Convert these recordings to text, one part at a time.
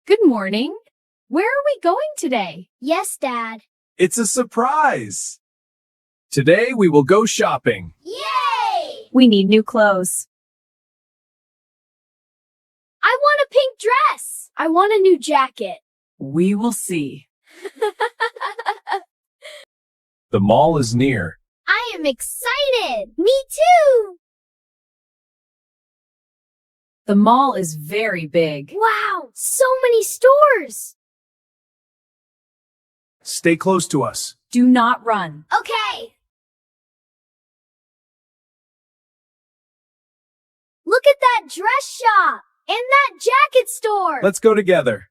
Good morning. Where are we going today? Yes, Dad. It's a surprise! Today we will go shopping. Yay! We need new clothes. I want a pink dress. I want a new jacket. We will see. The mall is near. I am excited. Me too. The mall is very big. Wow, so many stores. Stay close to us. Do not run. Okay. Look at that dress shop and that jacket store. Let's go together.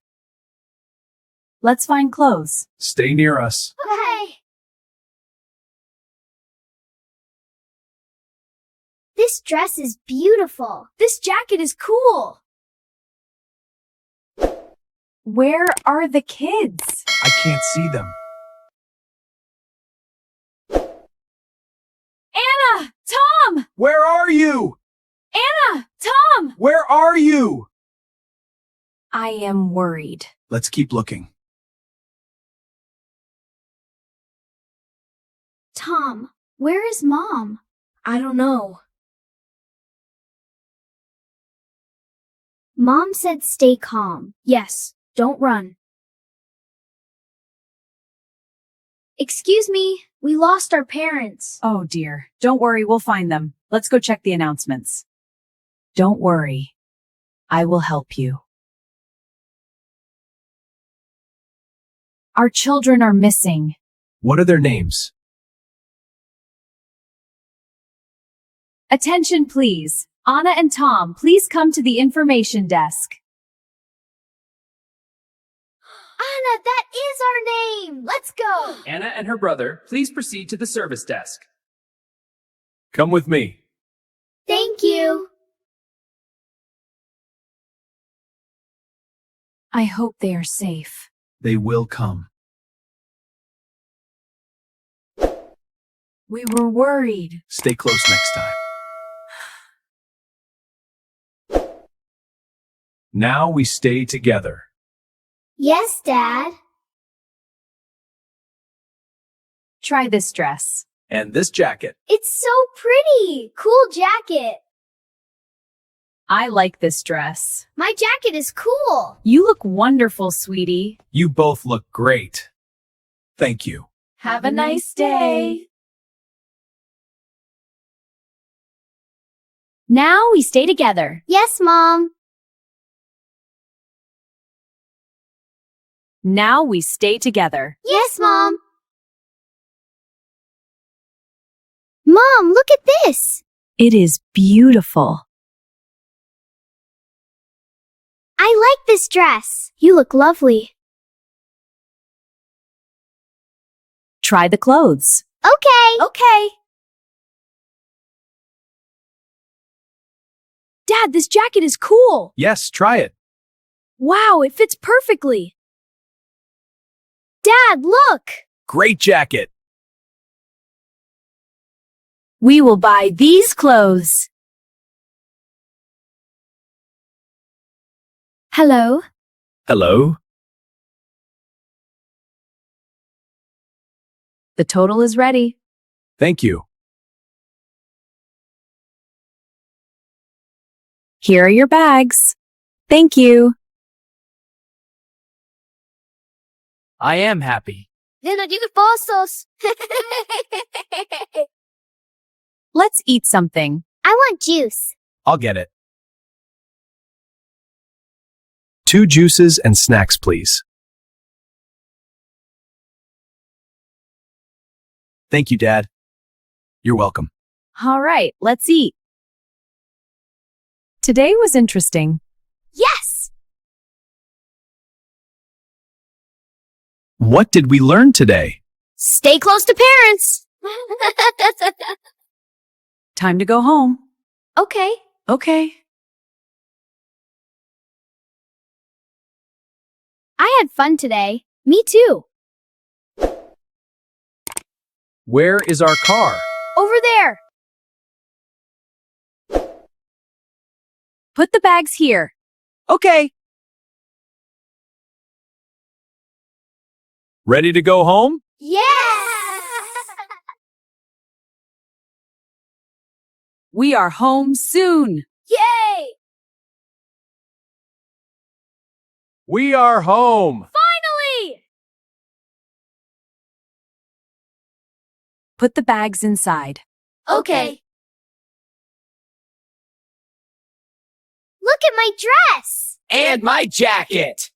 Let's find clothes. Stay near us. Okay. This dress is beautiful. This jacket is cool. Where are the kids? I can't see them. Anna! Tom! Where are you? Anna! Tom! Where are you? I am worried. Let's keep looking. Tom, where is Mom? I don't know. Mom said stay calm. Yes, don't run. Excuse me, we lost our parents. Oh dear. Don't worry, we'll find them. Let's go check the announcements. Don't worry. I will help you. Our children are missing. What are their names? Attention, please. Anna and Tom, please come to the information desk. Anna, that is our name. Let's go. Anna and her brother, please proceed to the service desk. Come with me. Thank you. I hope they are safe. They will come. We were worried. Stay close next time. Now we stay together. Yes, Dad. Try this dress. And this jacket. It's so pretty. Cool jacket. I like this dress. My jacket is cool. You look wonderful, sweetie. You both look great. Thank you. Have a nice day. Now we stay together. Yes, Mom. Now we stay together. Yes, Mom. Mom, look at this. It is beautiful. I like this dress. You look lovely. Try the clothes. Okay. Okay. Dad, this jacket is cool. Yes, try it. Wow, it fits perfectly. Dad, look. Great jacket. We will buy these clothes. Hello. Hello. The total is ready. Thank you. Here are your bags. Thank you. I am happy. Posos. Let's eat something. I want juice. I'll get it. 2 juices and snacks, please. Thank you, Dad. You're welcome. All right, let's eat. Today was interesting. Yes. What did we learn today? Stay close to parents. Time to go home. Okay. Okay. I had fun today. Me too. Where is our car? Over there. Put the bags here. Okay. Ready to go home? Yes! We are home soon. Yay! We are home. Finally! Put the bags inside. Okay. Look at my dress! And my jacket!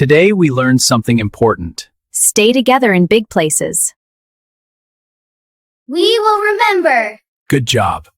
Today we learned something important. Stay together in big places. We will remember. Good job.